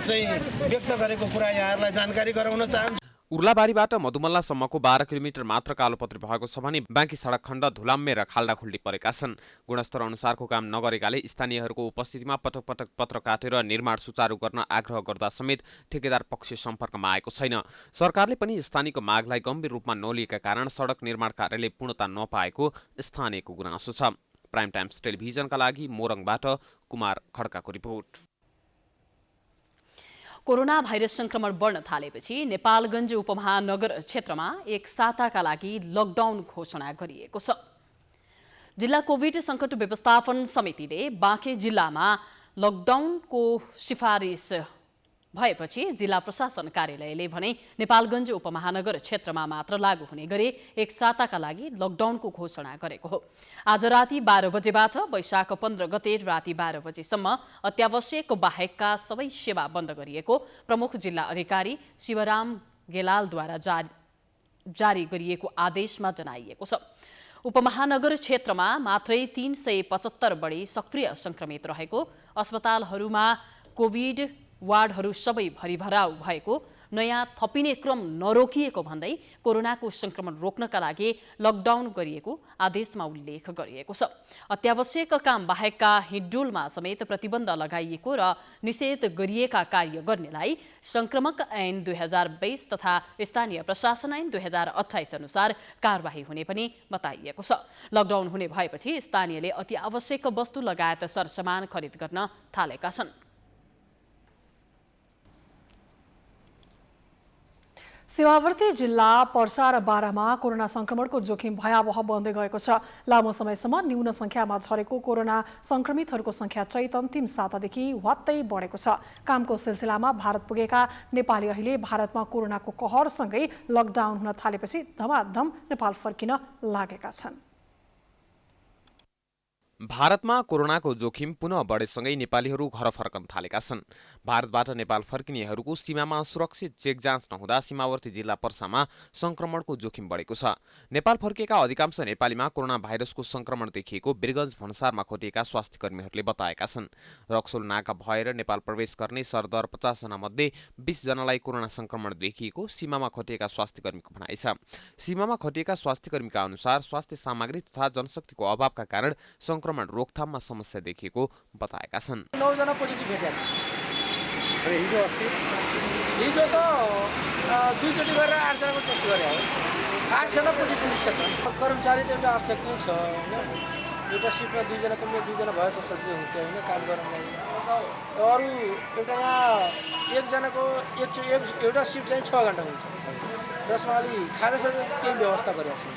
चाहिँ व्यक्त गरेको कुरा यहाँहरूलाई जानकारी गराउन चाहन्छु। उर्लाबारीबाट मधुमल्लासम्मको 12 किलोमिटर मात्र कालोपत्री भएको छ भने बाँकी सडक खण्ड धुलाम्मे र खाल्डाखुल्डी परेका छन्। गुणस्तर अनुसारको काम नगरेकाले स्थानीयहरूको उपस्थितिमा पटक पटक पत्र काटेर निर्माण सुचारू गर्न आग्रह गर्दा समेत ठेकेदार पक्ष सम्पर्कमा आएको छैन। सरकारले पनि स्थानीयको मागलाई गम्भीर रूपमा नलिएका कारण सडक निर्माण कार्यले पूर्णता नपाएको स्थानीयको गुनासो छ। प्राइम टाइम्स टेलिभिजनका लागि मोरङबाट कुमार खड्काको रिपोर्ट। कोरोना भाइरस संक्रमण बढ्न थालेपछि नेपालगञ्ज उपमहानगर क्षेत्रमा एक साताका लागि लकडाउन घोषणा गरिएको छ। जिल्ला कोभिड सङ्कट व्यवस्थापन समितिले बाँके जिल्लामा लकडाउनको सिफारिस भएपछि जिल्ला प्रशासन कार्यालयले भने नेपालगञ्ज उपमहानगर क्षेत्रमा मात्र लागू हुने गरी एक साताका लागि लकडाउनको घोषणा गरेको हो। आज राति 12 बजेबाट वैशाख 15 गते राति 12 बजेसम्म अत्यावश्यक बाहेकका सबै सेवा बन्द गरिएको प्रमुख जिल्ला अधिकारी शिवराम गेलालद्वारा जारी गरिएको आदेशमा जनाइएको छ। उपमहानगर क्षेत्रमा मात्रै 375 बढी सक्रिय संक्रमित रहेको, अस्पतालहरूमा कोभिड वार्डहरू सबै भरिभराउ भएको, नयाँ थपिने क्रम नरोकिएको भन्दै कोरोनाको संक्रमण रोक्नका लागि लकडाउन गरिएको आदेशमा उल्लेख गरिएको छ। अत्यावश्यक काम बाहेकका हिडडुलमा समेत प्रतिबन्ध लगाइएको र निषेध गरिएका कार्य गर्नेलाई संक्रमक ऐन 2020 तथा स्थानीय प्रशासन ऐन 2028 अनुसार कारबाही हुने पनि बताइएको छ। लकडाउन हुने भएपछि स्थानीयले अति आवश्यक वस्तु लगायत सरसामान खरिद गर्न थालेका छन्। सीमावर्ती जिल्ला पर्सा र बारामा कोरोना संक्रमणको जोखिम भयावह बन्दै गएको छ। लामो समयसम्म न्यून संख्यामा झरेको कोरोना संक्रमितहरूको संख्या चैत अन्तिम सातादेखि वात्तै बढेको छ। कामको सिलसिलामा भारत पुगेका नेपाली अहिले भारतमा कोरोनाको कहरसँगै लकडाउन हुन थालेपछि धमाधम नेपाल फर्किन लागेका छन्। भारतमा कोरोनाको जोखिम पुनः बढेसँगै नेपालीहरू घर फर्कन थालेका छन्। भारतबाट नेपाल फर्किनेहरूको सीमामा सुरक्षित चेक जाँच नहुँदा सीमावर्ती जिल्ला पर्सामा संक्रमणको जोखिम बढेको छ। नेपाल फर्किएका अधिकांश नेपालीमा कोरोना भाइरसको संक्रमण देखिएको वीरगञ्ज भन्सारमा खोटिएका स्वास्थ्य कर्मीहरूले बताएका छन्। रक्सोल नाका भएर नेपाल प्रवेश गर्ने सरदर 50 जना मध्ये 20 जनालाई कोरोना संक्रमण देखिएको सीमामा खटिएका स्वास्थ्य कर्मीको भनाइ छ। सीमामा खटिएका स्वास्थ्य कर्मीका अनुसार स्वास्थ्य सामग्री तथा जनशक्तिको अभावका कारण संक्रमण संक्रमण रोकथाममा समस्या देखिएको बताएका छन्। 9 जना पोजिटिभ भेटेको छ। हिजो त 2 चोटि गरेर 8 जनाको टेस्ट गरे हो। 8 जना पोजिटिभ निस्केको छ। कर्मचारी त एउटा आवश्यक नै छ हैन। एउटा सिफ्टमा 2 जना कमले 2 जना भयो त सजिलो हुन्छ हैन काम गर्नलाई। अरू एउटा यहाँ 1 जनाको एउटा सिफ्ट चाहिँ 6 घण्टा हुन्छ। जसमा अलि खाजासाजा केही व्यवस्था गरेको छैन।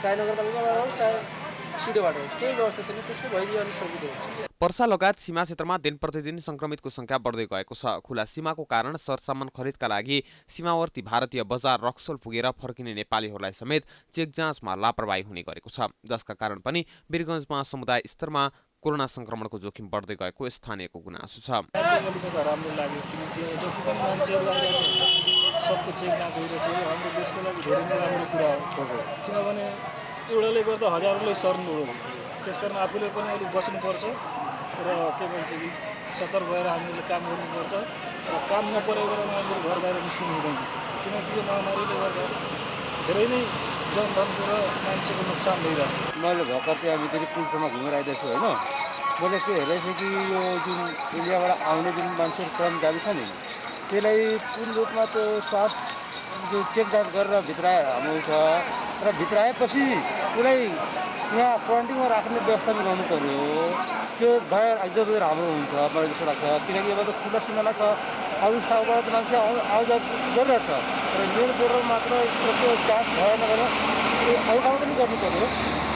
चाहे नगरपालिकाबाट होस् चाहे सिडोबाट होस् केही व्यवस्था छैन। त्यसको भइदियो अलिक सजिलो हुन्छ। पर्सा लगायत सीमा क्षेत्रमा दिन प्रतिदिन संक्रमितको संख्या बढ्दै गएको छ। खुला सीमाको कारण सरसामान खरिदका लागि सीमावर्ती भारतीय बजार रक्सोल पुगेर फर्किने नेपालीहरूलाई समेत चेक जाँचमा लापरवाही हुने गरेको छ, जसका कारण पनि वीरगञ्जमा समुदाय स्तरमा कोरोना संक्रमणको जोखिम बढ्दै गएको स्थानीयको गुनासो छ। राम्रो लाग्यो किनकि जति पनि मान्छेहरू आइरहेको छ सबको चेक जाँच भइरहेछ। यो हाम्रो देशको लागि धेरै नै राम्रो कुरा हो, किनभने एउटाले गर्दा हजारौँले सर्नु हो। त्यसकारण आफूले पनि अलिक बच्नुपर्छ र के भन्छ कि सतर्क भएर हामीले काम गर्नुपर्छ र काम नपरेको बेलामा हामीले घर बाहिर निस्किनु हुँदैन, किनकि यो महामारीले गर्दा धेरै नै जनधनको र मान्छेको नोक्सान भइरहेको छ। मैले भर्खर चाहिँ अब फेरि पुलसम्म घुमेर आइदिएको छु होइन। मैले के हेरेको छु कि यो जुन इन्डियाबाट आउने जुन मान्छेहरू कर्मचारी छ नि त्यसलाई पूर्ण रूपमा त्यो स्वास्थ्य जो चेक जाँच गरेर भित्राएर आउँछ र भित्राएपछि उसलाई यहाँ क्वारेन्टिनमा राख्ने व्यवस्था मिलाउनु पऱ्यो। त्यो भए एकदम राम्रो हुन्छ मलाई जस्तो लाग्छ, किनकि अब त खुला सिमाना छ। अरू ठाउँबाट त मान्छे आउजा गरिरहेछ र मेरो बोर्डर मात्र त्यो जाँच भएन भने अरू ठाउँमा पनि गर्नु पऱ्यो।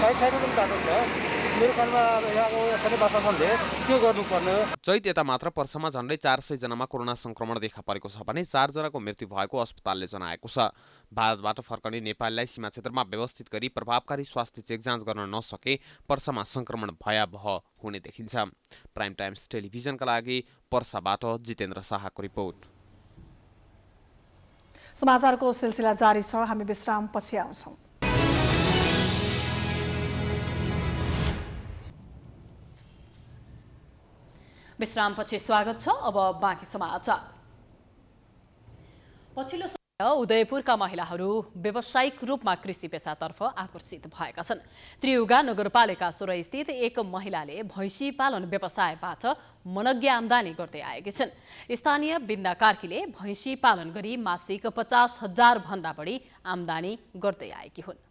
साइडमा पनि बाटो छ मेरो कानमा यहाँको स्थानीय प्रशासनले त्यो गर्नुपर्ने। चैत यता मात्र पर्सामा झन्डै 400 जनामा कोरोना संक्रमण देखा परेको छ भने 4 जनाको मृत्यु भएको अस्पतालले जनाएको छ। भारतबाट फर्कने नेपालीलाई सीमा क्षेत्रमा व्यवस्थित गरी प्रभावकारी स्वास्थ्य चेक जाँच गर्न नसके पर्सामा संक्रमण भयावह हुने देखिन्छ। प्राइम टाइम्स टेलिभिजनका लागि पर्साबाट जितेन्द्र शाहको रिपोर्ट। समाचारको सिलसिला जारी छ, हामी विश्रामपछि आउँछौँ। विश्रामपछि स्वागत छ। अब बाँकी समाचार। पछिल्लो उदयपुरका महिलाहरू व्यावसायिक रूपमा कृषि पेसातर्फ आकर्षित भएका छन्। त्रियुगा नगरपालिका 16 स्थित एक महिलाले भैँसी पालन व्यवसायबाट मनग्य आमदानी गर्दै आएकी छिन्। स्थानीय बिन्दा कार्कीले भैँसी पालन गरी मासिक 50,000 भन्दा बढी आमदानी गर्दै आएकी हुन्।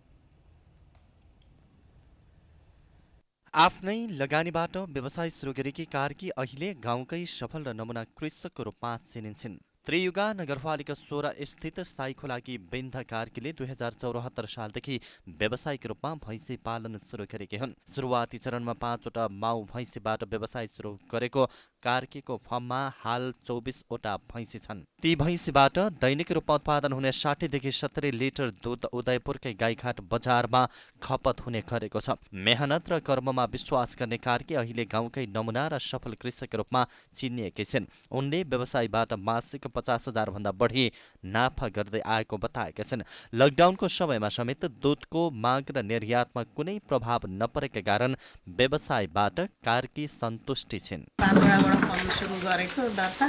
आफ्नै लगानीबाट व्यवसाय सुरु गरेकी कार्की अहिले गाउँकै सफल र नमुना कृषकको रूपमा चिनिन्छन्। त्रियुगा नगरपालिका 16 स्थित स्थायी खोलाकी बिन्दा कार्कीले 2074 सालदेखि व्यावसायिक रूपमा भैँसी पालन सुरु गरेकी हुन्। सुरुवाती चरणमा 5वटा माउ भैँसीबाट व्यवसाय सुरु गरेको कार्कीको फर्ममा हाल 24वटा भैँसी छन्। ती भैँसीबाट दैनिक रूपमा उत्पादन हुने 60 देखि 70 लिटर दुध उदयपुरकै गाईघाट बजारमा खपत हुने गरेको छ। मेहनत र कर्ममा विश्वास गर्ने कार्की अहिले गाउँकै नमुना र सफल कृषकका रूपमा चिनिएकी छिन्। उनले व्यवसायबाट मासिक 50,000 भन्दा बढी नाफा गर्दै आएको बताएका छन्। लकडाउनको समयमा समेत दुधको माग र निर्यातमा कुनै प्रभाव नपरेका कारण व्यवसायबाट कार्की सन्तुष्टि छिन्। 5वटाबाट फर्म सुरु गरेको दर्ता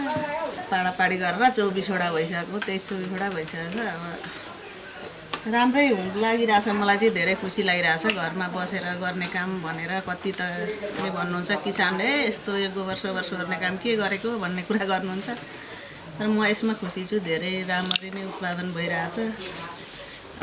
पाडापाडी गरेर 24वटा भइसकेको 23-24वटा भइसकेको छ। अब राम्रै लागिरहेछ, मलाई चाहिँ धेरै खुसी लागिरहेछ। घरमा बसेर गर्ने काम भनेर कति त भन्नुहुन्छ किसानले यस्तो यो गोबर सोबर सोर्ने काम के गरेको भन्ने कुरा गर्नुहुन्छ, तर म यसमा खुसी छु। धेरै राम्ररी नै उत्पादन भइरहेछ।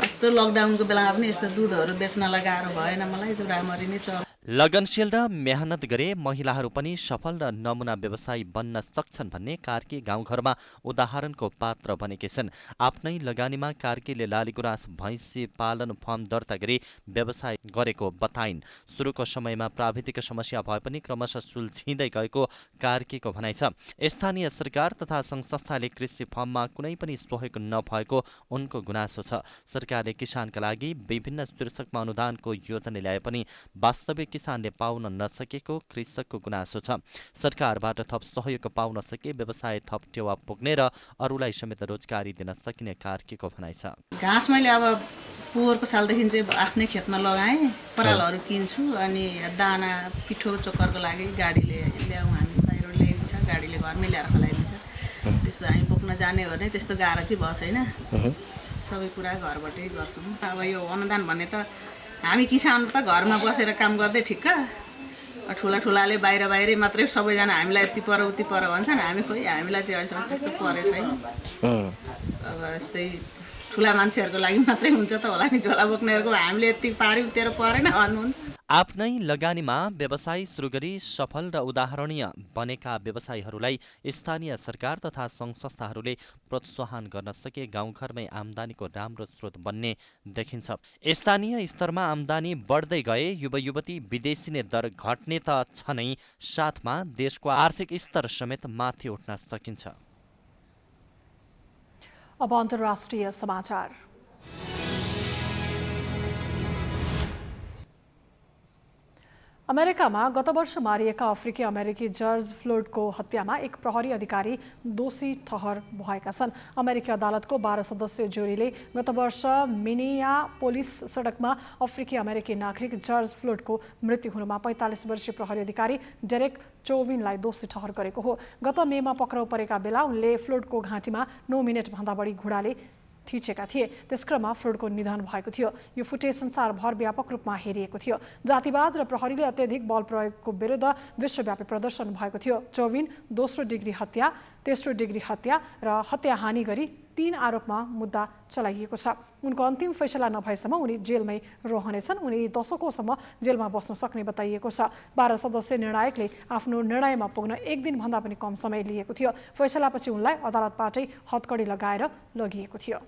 यस्तो लकडाउनको बेलामा पनि यस्तो दुधहरू बेच्नलाई गाह्रो भएन मलाई, राम्ररी नै चल्छ। लगनशील र मेहनत गरे महिलाहरू पनि सफल र नमुना व्यवसायी बन्न सक्छन् भन्ने कार्की गाउँघरमा उदाहरणको पात्र बनेकी छन्। आफ्नै लगानीमा कार्कीले लालीगुराँस भैँसी पालन फर्म दर्ता गरी व्यवसाय गरेको बताइन्। सुरुको समयमा प्राविधिक समस्या भए पनि क्रमशः सुल्झिँदै गएको कार्कीको भनाइ छ। स्थानीय सरकार तथा सङ्घ संस्थाले कृषि फर्ममा कुनै पनि सहयोग नभएको उनको गुनासो छ। सरकारले किसानका लागि विभिन्न शीर्षकमा अनुदानको योजना ल्याए पनि वास्तविक किसानले पाउन नसकेको कृषकको गुनासो छ। सरकारबाट थप सहयोग पाउन सके व्यवसाय थप टेवा पुग्ने र अरूलाई समेत रोजगारी दिन सकिने कार्कीको भनाइ छ। घाँस मैले अब पोहोरको सालदेखि चाहिँ आफ्नै खेतमा लगाएँ, परालहरू किन्छु अनि दाना पिठो चोकरको लागि गाडीले ल्याउँ, हामी बाहिर ल्याइदिन्छ, गाडीले घरमै ल्याएर खुलाइदिन्छ। त्यस्तो हामी बोक्न जाने हो भने त्यस्तो गाह्रो चाहिँ भएको छैन, सबै कुरा घरबाटै गर्छौँ। अब यो अनुदान भन्ने त हामी किसान त घरमा बसेर काम गर्दै ठिक्क, ठुलाले बाहिरै मात्रै सबैजना हामीलाई यति पर उति पर भन्छन्, हामी खोइ हामीलाई चाहिँ अहिलेसम्म त्यस्तो परे छैन। अब यस्तै ठुला मान्छेहरूको लागि मात्रै हुन्छ त होला नि, झोला बोक्नेहरूको हामीले यति पारि उतेर परेन भन्नुहुन्छ। आफ्नै लगानीमा व्यवसाय सुरु गरी सफल र उदाहरणीय बनेका व्यवसायीहरूलाई स्थानीय सरकार तथा सङ्घ संस्थाहरूले प्रोत्साहन गर्न सके गाउँघरमै आम्दानीको राम्रो स्रोत बन्ने देखिन्छ। स्थानीय स्तरमा आम्दानी बढ्दै गए युवती विदेशिने दर घट्ने त छ नै, साथमा देशको आर्थिक स्तर समेत माथि उठ्न सकिन्छ। अब अन्तर्राष्ट्रिय समाचार। अमेरिकामा गत वर्ष मारिएका अफ्रिकी अमेरिकी जर्ज फ्लोयडको हत्यामा एक प्रहरी अधिकारी दोषी ठहर भएका छन्। अमेरिकी अदालतको 12 सदस्यीय ज्युरीले गत वर्ष मिनियापोलिस सडकमा अफ्रिकी अमेरिकी नागरिक जर्ज फ्लोयडको मृत्यु हुनुमा 45 वर्षीय प्रहरी अधिकारी डेरेक चोविनलाई दोषी ठहर गरेको हो। गत मेमा पक्राउ परेका बेला उनले फ्लोयडको घाँटीमा 9 मिनेटभन्दा बढी घुँडाले थिचेका थिए। त्यसक्रममा फ्लोयडको निधन भएको थियो। यो फुटेज संसारभर व्यापक रूपमा हेरिएको थियो। जातिवाद र प्रहरीले अत्यधिक बल प्रयोगको विरुद्ध विश्वव्यापी प्रदर्शन भएको थियो। चोविन दोस्रो डिग्री हत्या, तेस्रो डिग्री हत्या र हत्याहानि गरी 3 आरोपमा मुद्दा चलाइएको छ। उनको अन्तिम फैसला नभएसम्म उनी जेलमै रहनेछन्। उनी दशकौँसम्म जेलमा बस्न सक्ने बताइएको छ। 12 सदस्यीय निर्णायकले आफ्नो निर्णयमा पुग्न 1 दिनभन्दा पनि कम समय लिएको थियो। फैसलापछि उनलाई अदालतबाटै हतकडी लगाएर लगिएको थियो।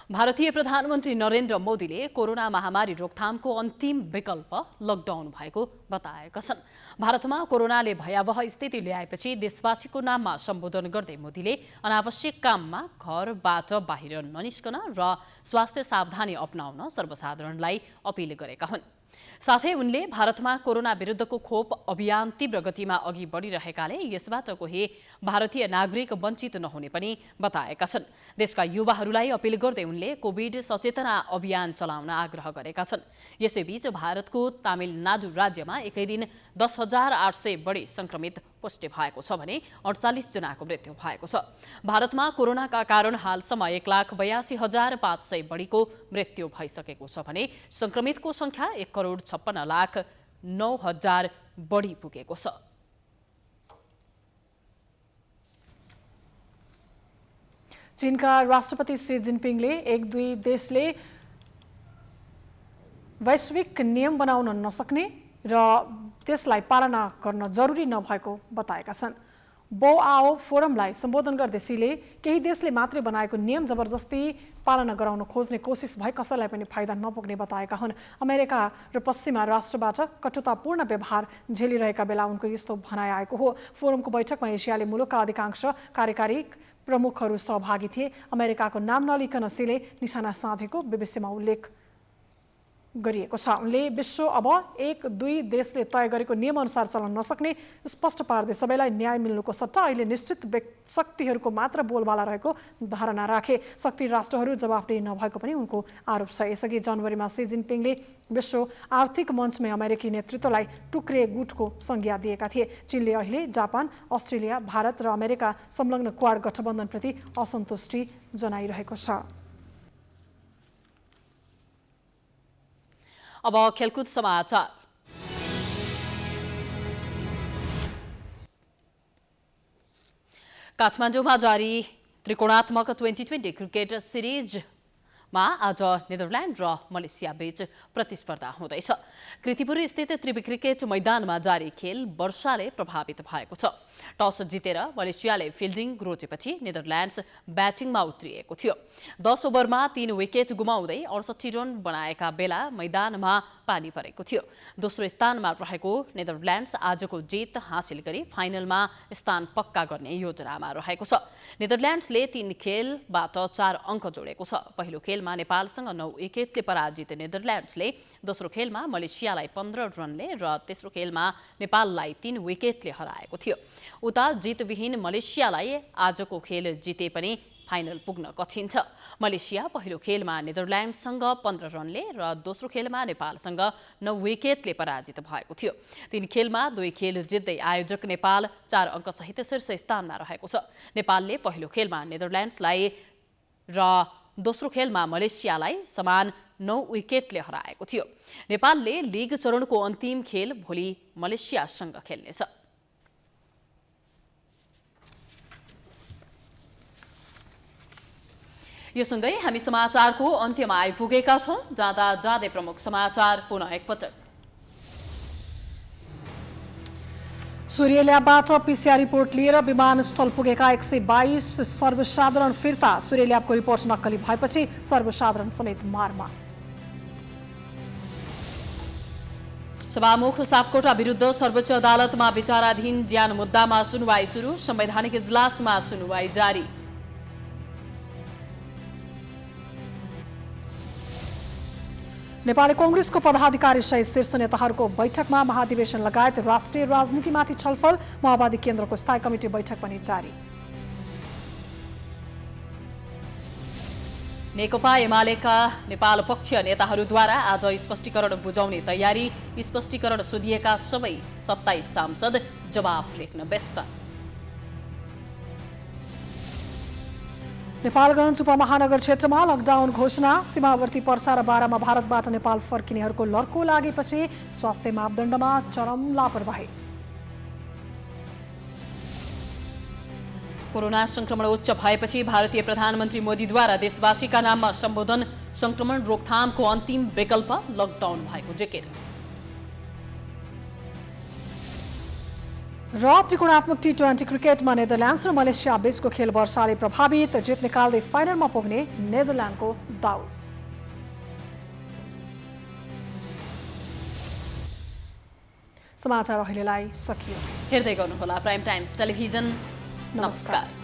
भारतीय प्रधानमन्त्री नरेन्द्र मोदीले कोरोना महामारी रोकथामको अन्तिम विकल्प लकडाउन भएको बताएका छन्। भारतमा कोरोनाले भयावह स्थिति ल्याएपछि देशवासीको नाममा सम्बोधन गर्दै मोदीले अनावश्यक काममा घरबाट बाहिर ननिस्कन र स्वास्थ्य सावधानी अपनाउन सर्वसाधारणलाई अपिल गरेका हुन्। साथै उनले भारतमा कोरोना विरुद्धको खोप अभियान तीव्र गतिमा अघि बढिरहेकाले यसबाट कोही भारतीय नागरिक वञ्चित नहुने पनि बताएका छन्। देशका युवाहरूलाई अपिल गर्दै उनले कोभिड सचेतना अभियान चलाउन आग्रह गरेका छन्। यसैबीच भारतको तमिलनाडु राज्यमा एकै दिन 10,800 बढी संक्रमित पुष्टि भएको छ भने 48 जनाको मृत्यु भएको छ। भारतमा कोरोनाका कारण हालसम्म 1,82,500 बढीको मृत्यु भइसकेको छ भने संक्रमितको संख्या 1,56,09,000 बढी पुगेको छ। चीनका राष्ट्रपति सी जिनपिङले 1-2 देशले वैश्विक नियम बनाउन नसक्ने र त्यसलाई पालना गर्न जरुरी नभएको बताएका छन्। बोआओ फोरमलाई सम्बोधन गर्दै सीले केही देशले मात्रै बनाएको नियम जबरजस्ती पालना गराउन खोज्ने कोसिस भए कसैलाई पनि फाइदा नपुग्ने बताएका हुन्। अमेरिका र पश्चिमा राष्ट्रबाट कटुतापूर्ण व्यवहार झेलिरहेका बेला उनको यस्तो भनाइ आएको हो। फोरमको बैठकमा एसियाली मुलुकका अधिकांश कार्यकारी प्रमुखहरू सहभागी थिए। अमेरिकाको नाम नलिकन सीले निशाना साधेको बीबीसीमा उल्लेख गरिएको छ। उनले विश्व अब 1-2 देशले तय गरेको नियमअनुसार चल्न नसक्ने स्पष्ट पार्दै सबैलाई न्याय मिल्नुको सट्टा अहिले निश्चित शक्तिहरूको मात्र बोलबाला रहेको धारणा राखे। शक्ति राष्ट्रहरू जवाफदेही नभएको पनि उनको आरोप छ। यसअघि जनवरीमा सी जिनपिङले विश्व आर्थिक मञ्चमै अमेरिकी नेतृत्वलाई टुक्रे गुटको संज्ञा दिएका थिए। चीनले अहिले जापान, अस्ट्रेलिया, भारत र अमेरिका संलग्न क्वाड गठबन्धनप्रति असन्तुष्टि जनाइरहेको छ। अब खेलकुद समाचार। काठमाडौँमा जारी त्रिकोणात्मक 2020 क्रिकेट सिरिजमा आज नेदरल्यान्ड र मलेसिया बीच प्रतिस्पर्धा हुँदैछ। कृतिपुर स्थित त्रिवी क्रिकेट मैदानमा जारी खेल वर्षाले प्रभावित भएको छ। टस जितेर मलेसियाले फिल्डिङ रोजेपछि नेदरल्यान्ड्स ब्याटिङमा उत्रिएको थियो। 10 ओभरमा 3 विकेट गुमाउँदै 68 रन बनाएका बेला मैदानमा पानी परेको थियो। दोस्रो स्थानमा रहेको नेदरल्यान्ड्स आजको जित हासिल गरी फाइनलमा स्थान पक्का गर्ने योजनामा रहेको छ। नेदरल्यान्ड्सले 3 खेलबाट 4 अङ्क जोडेको छ। पहिलो खेलमा नेपालसँग 9 विकेटले पराजित नेदरल्यान्ड्सले दोस्रो खेलमा मलेसियालाई 15 रनले र तेस्रो खेलमा नेपाललाई 3 विकेटले हराएको थियो। उता जितविहीन मलेसियालाई आजको खेल जिते पनि फाइनल पुग्न कठिन छ। मलेसिया पहिलो खेलमा नेदरल्यान्डसँग 15 रनले र दोस्रो खेलमा नेपालसँग 9 विकेटले पराजित भएको थियो। 3 खेलमा 2 खेल जित्दै आयोजक नेपाल 4 अङ्कसहित शीर्ष स्थानमा रहेको छ। नेपालले पहिलो खेलमा नेदरल्यान्ड्सलाई र दोस्रो खेलमा मलेसियालाई समान 9 विकेटले हराएको थियो। नेपालले लिग चरणको अन्तिम खेल भोलि मलेसियासँग खेल्नेछ। यो सँगै हामी समाचारको अन्त्यमा आइपुगेका छौं। जाँदा जाँदै प्रमुख समाचार पुनः एकपटक। सूर्यल्याबबाट पीसीआर रिपोर्ट लिएर विमानस्थल पुगेका 122 सर्वसाधारण फिर्ता। सूर्यल्याबको रिपोर्ट नक्कली भएपछि सर्वसाधारण समेत मारमा। सभामुख सापकोटा विरुद्ध सर्वोच्च अदालतमा विचाराधीन ज्यान मुद्दामा सुनवाई सुरु। संवैधानिक इजलासमा सुनवाई जारी। नेपाली कांग्रेसको पदाधिकारी सहित शीर्ष नेताहरूको बैठकमा महाधिवेशन लगायत राष्ट्रिय राजनीतिमाथि छलफल। माओवादी केन्द्रको स्थायी कमिटी बैठक पनि जारी। नेकपा एमालेका नेपाल पक्षीय नेताहरूद्वारा आज स्पष्टीकरण बुझाउने तयारी। स्पष्टीकरण सोधिएका सबै 27 सांसद जवाफ लेख्न व्यस्त। नेपालगञ्ज उपमहानगर क्षेत्रमा लकडाउन घोषणा। सीमावर्ती पर्सा र बारामा भारतबाट नेपाल फर्किनेहरूको लर्को लागेपछि स्वास्थ्य मापदण्डमा चरम लापरवाही। कोरोना संक्रमण उच्च भएपछि भारतीय प्रधानमन्त्री मोदीद्वारा देशवासीका नाममा सम्बोधन। संक्रमण रोकथामको अन्तिम विकल्प लकडाउन भएको जिकिर। र त्रिकोणात्मक T20 क्रिकेटमा नेदरल्यान्ड्स र मलेसिया बीचको खेल वर्षाले प्रभावित। जित निकाल्दै फाइनलमा पुग्ने नेदरल्यान्डको दाउ। समाचार अहिलेलाई सकियो। हेर्दै गर्नुहोला प्राइम टाइम्स टेलिभिजन। नमस्कार।